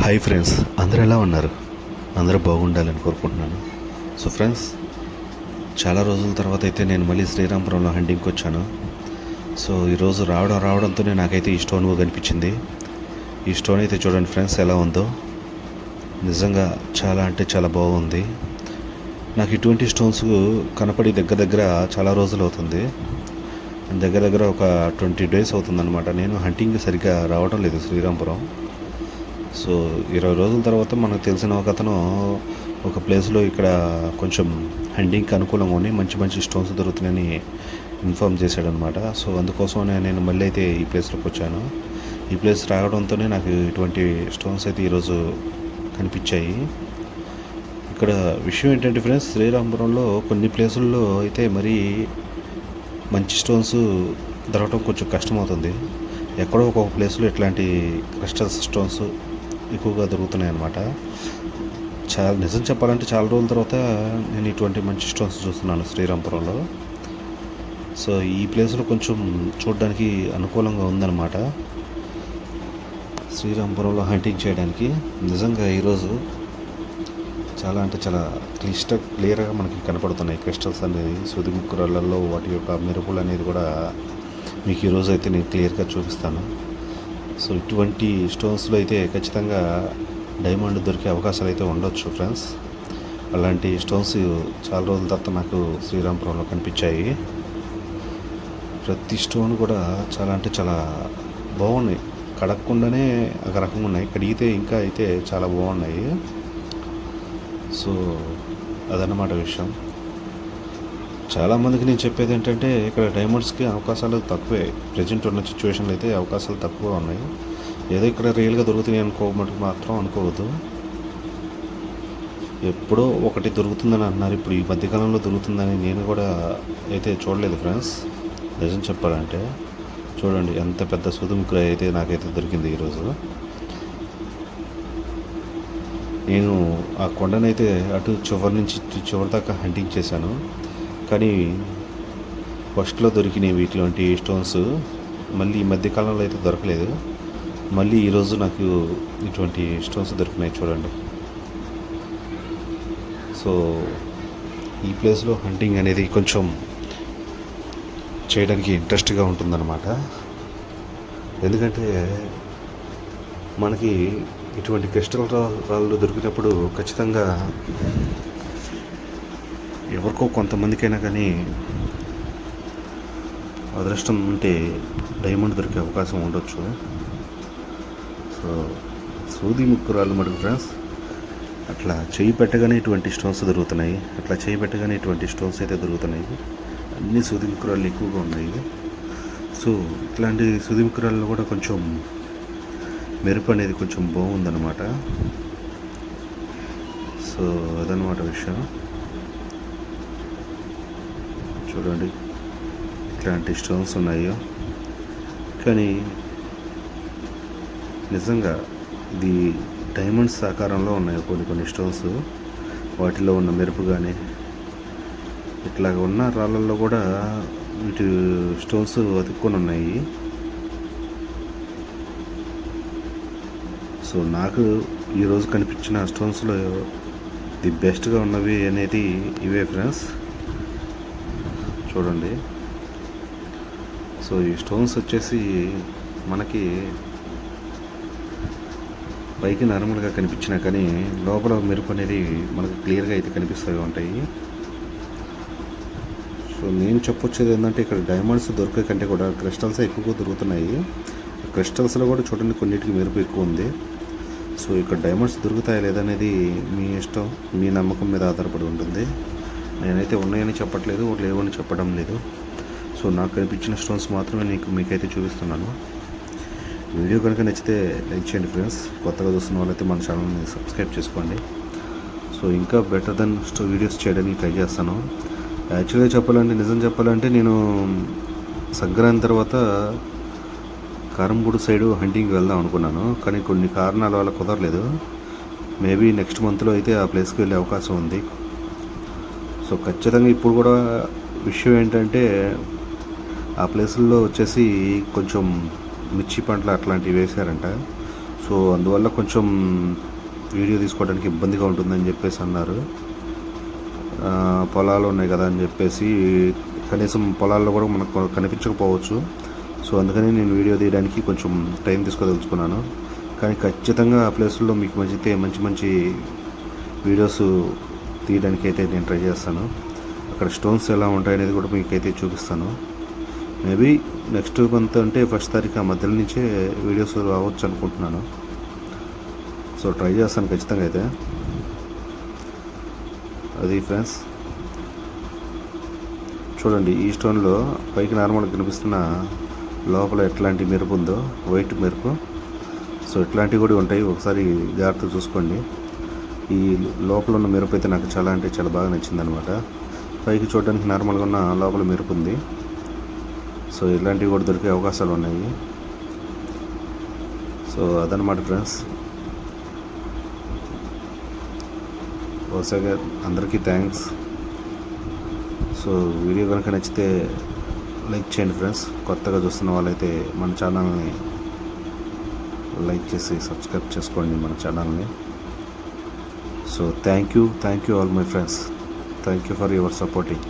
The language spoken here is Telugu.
హాయ్ ఫ్రెండ్స్, అందరూ ఎలా ఉన్నారు? అందరూ బాగుండాలని కోరుకుంటున్నాను. సో ఫ్రెండ్స్, చాలా రోజుల తర్వాత అయితే నేను మళ్ళీ శ్రీరాంపురంలో హంటింగ్కి వచ్చాను. సో ఈరోజు రావడంతోనే నాకైతే ఈ స్టోన్ కనిపించింది. ఈ స్టోన్ అయితే చూడండి ఫ్రెండ్స్ ఎలా ఉందో. నిజంగా చాలా అంటే చాలా బాగుంది. నాకు ఇటువంటి స్టోన్స్ కనపడి దగ్గర చాలా రోజులు అవుతుంది. దగ్గర ఒక 20 days అవుతుందన్నమాట. నేను హంటింగ్ సరిగ్గా రావడం లేదు శ్రీరాంపురం. సో 20 రోజుల తర్వాత మనకు తెలిసిన ఒక అతను ఒక ప్లేస్లో ఇక్కడ కొంచెం హంటింగ్కి అనుకూలంగా ఉన్నాయి, మంచి స్టోన్స్ దొరుకుతున్నాయని ఇన్ఫామ్ చేశాడనమాట. సో అందుకోసం నేను మళ్ళీ అయితే ఈ ప్లేస్లోకి వచ్చాను. ఈ ప్లేస్ రావడంతోనే నాకు ఇటువంటి స్టోన్స్ అయితే ఈరోజు కనిపించాయి. ఇక్కడ విషయం ఏంటంటే ఫ్రెండ్స్, శ్రీరాంపురంలో కొన్ని ప్లేసుల్లో అయితే మరీ మంచి స్టోన్స్ దొరకడం కొంచెం కష్టమవుతుంది. ఎక్కడో ఒక్కొక్క ప్లేస్లో ఇట్లాంటి క్రిస్టల్స్ స్టోన్స్ ఎక్కువగా దొరుకుతున్నాయి అన్నమాట. నిజం చెప్పాలంటే చాలా రోజుల తర్వాత నేను ఇటువంటి మంచి స్టోన్స్ చూస్తున్నాను శ్రీరాంపురంలో. సో ఈ ప్లేస్లో కొంచెం చూడడానికి అనుకూలంగా ఉందన్నమాట శ్రీరాంపురంలో హంటింగ్ చేయడానికి. నిజంగా ఈరోజు చాలా అంటే చాలా క్లియర్గా మనకి కనపడుతున్నాయి క్రిస్టల్స్ అనేది. సుదిముక్కురాళ్ళల్లో వాటి యొక్క మెరుపులు అనేది కూడా మీకు ఈరోజు అయితే నేను క్లియర్గా చూపిస్తాను. సో ఇటువంటి స్టోన్స్లో అయితే ఖచ్చితంగా డైమండ్ దొరికే అవకాశాలు అయితే ఉండొచ్చు ఫ్రెండ్స్. అలాంటి స్టోన్స్ చాలా రోజుల తర్వాత నాకు శ్రీరాంపురంలో కనిపించాయి. ప్రతి స్టోన్ కూడా చాలా అంటే చాలా బాగున్నాయి. కడగకుండానే ఒక రకంగా ఉన్నాయి, కడిగితే ఇంకా అయితే చాలా బాగున్నాయి. సో అదన్నమాట విషయం. చాలామందికి నేను చెప్పేది ఏంటంటే, ఇక్కడ డైమండ్స్కి అవకాశాలు తక్కువే. ప్రజెంట్ ఉన్న సిచ్యువేషన్లో అయితే అవకాశాలు తక్కువ ఉన్నాయి. ఏదో ఇక్కడ రియల్గా దొరుకుతున్నాయి మాత్రం అనుకోవద్దు. ఎప్పుడో ఒకటి దొరుకుతుందని అంటున్నారు. ఇప్పుడు ఈ మధ్యకాలంలో దొరుకుతుందని నేను కూడా అయితే చూడలేదు ఫ్రెండ్స్. నిజం చెప్పాలంటే చూడండి ఎంత పెద్ద సుదుముకు అయితే నాకైతే దొరికింది ఈరోజు. నేను ఆ కొండనైతే అటు చివరి నుంచి చివరి దాకా హంటింగ్ చేశాను. కానీ ఫస్ట్లో దొరికినాయి వీటిలోంటి స్టోన్స్. మళ్ళీ ఈ మధ్యకాలంలో అయితే దొరకలేదు. మళ్ళీ ఈరోజు నాకు ఇటువంటి స్టోన్స్ దొరికినాయి చూడండి. సో ఈ ప్లేస్లో హంటింగ్ అనేది కొంచెం చేయడానికి ఇంట్రెస్ట్గా ఉంటుందన్నమాట. ఎందుకంటే మనకి ఇటువంటి క్రిస్టల్ రాళ్ళు దొరికినప్పుడు ఖచ్చితంగా ఎవరికో కొంతమందికైనా కానీ అదృష్టం ఉంటే డైమండ్ దొరికే అవకాశం ఉండొచ్చు. సో సూది ముక్కురాళ్ళు మటుకు ఫ్రెండ్స్, అట్లా చేయి పెట్టగానే ఇటువంటి స్టోన్స్ దొరుకుతున్నాయి. అట్లా చేయి పెట్టగానే ఇటువంటి స్టోన్స్ అయితే దొరుకుతున్నాయి. అన్ని సూది ముక్కురాళ్ళు ఎక్కువగా ఉన్నాయి. సో ఇట్లాంటి సూది ముక్కురాళ్ళు కూడా కొంచెం మెరుపు అనేది కొంచెం బాగుందన్నమాట. సో అదన్నమాట విషయం. చూడండి ఇట్లాంటి స్టోన్స్ ఉన్నాయో. కానీ నిజంగా ఇది డైమండ్స్ ఆకారంలో ఉన్నాయి కొన్ని స్టోన్స్. వాటిలో ఉన్న మెరుపు కానీ ఇట్లా ఉన్న రాళ్ళల్లో కూడా వీటి స్టోన్స్ అతుక్కొని ఉన్నాయి. సో నాకు ఈరోజు కనిపించిన స్టోన్స్లో ది బెస్ట్గా ఉన్నవి అనేది ఇవే ఫ్రెండ్స్. చూడండి. సో ఈ స్టోన్స్ వచ్చేసి మనకి పైకి నార్మల్గా కనిపించినా కానీ లోపల మెరుపు అనేది మనకు క్లియర్గా అయితే కనిపిస్తూ ఉంటాయి. సో నేను చెప్పొచ్చేది ఏంటంటే, ఇక్కడ డైమండ్స్ దొరికే కంటే కూడా క్రిస్టల్స్ ఎక్కువగా దొరుకుతున్నాయి. క్రిస్టల్స్లో కూడా చూడండి కొన్నిటికి మెరుపు ఎక్కువ ఉంది. సో ఇక్కడ డైమండ్స్ దొరుకుతాయా లేదనేది మీ ఇష్టం, మీ నమ్మకం మీద ఆధారపడి ఉంటుంది. నేనైతే ఉన్నాయని చెప్పట్లేదు, లేవని చెప్పడం లేదు. సో నాకు కనిపించిన స్టోన్స్ మాత్రమే మీకైతే చూపిస్తున్నాను. వీడియో కనుక నచ్చితే లైక్ చేయండి ఫ్రెండ్స్. కొత్తగా చూస్తున్న వాళ్ళైతే మన ఛానల్ని సబ్స్క్రైబ్ చేసుకోండి. సో ఇంకా బెటర్ దెన్ వీడియోస్ చేయడానికి ట్రై చేస్తాను. యాక్చువల్గా నిజం చెప్పాలంటే నేను సంక్రాంతి తర్వాత కారంపూడి సైడు హంటింగ్కి వెళ్దాం అనుకున్నాను. కానీ కొన్ని కారణాల వల్ల కుదరలేదు. మేబీ నెక్స్ట్ మంత్లో అయితే ఆ ప్లేస్కి వెళ్ళే అవకాశం ఉంది. సో ఖచ్చితంగా ఇప్పుడు కూడా విషయం ఏంటంటే, ఆ ప్లేసుల్లో వచ్చేసి కొంచెం మిర్చి పంటలు అట్లాంటివి వేశారంట. సో సో అందువల్ల కొంచెం వీడియో తీసుకోవడానికి ఇబ్బందిగా ఉంటుందని చెప్పేసి అన్నారు. పొలాలు ఉన్నాయి కదా అని చెప్పేసి కనీసం పొలాల్లో కూడా మనకు కనిపించకపోవచ్చు. సో అందుకని నేను వీడియో తీయడానికి కొంచెం టైం తీసుకోదలుచుకున్నాను. కానీ ఖచ్చితంగా ఆ ప్లేసుల్లో మీకు మంచి మంచి వీడియోస్ తీయడానికి అయితే నేను ట్రై చేస్తాను. అక్కడ స్టోన్స్ ఎలా ఉంటాయనేది కూడా మీకైతే చూపిస్తాను. మేబీ నెక్స్ట్ మంత్ అంటే 1st తారీఖు ఆ మధ్యలో నుంచే వీడియోస్ రావచ్చు అనుకుంటున్నాను. సో ట్రై చేస్తాను ఖచ్చితంగా అయితే. అది ఫ్రెండ్స్, చూడండి ఈ స్టోన్లో పైకి నార్మల్గా కనిపిస్తున్న లోపల ఎట్లాంటి మెరుపు ఉందో, వైట్ మెరుపు. సో ఇట్లాంటివి కూడా ఉంటాయి, ఒకసారి జాగ్రత్తగా చూసుకోండి. ఈ లోపల ఉన్న మెరుపు అయితే నాకు చాలా అంటే చాలా బాగా నచ్చిందనమాట. పైకి చూడడానికి నార్మల్గా ఉన్న లోపల మెరుపు ఉంది. సో ఇలాంటివి కూడా దొరికే అవకాశాలు ఉన్నాయి. సో అదనమాట ఫ్రెండ్స్. ఒకసారి అందరికీ థ్యాంక్స్. సో వీడియో కనుక నచ్చితే లైక్ చేయండి ఫ్రెండ్స్. కొత్తగా చూస్తున్న వాళ్ళైతే మన ఛానల్ని లైక్ చేసి సబ్స్క్రైబ్ చేసుకోండి మన ఛానల్ని. So thank you all my friends. Thank you for your supporting.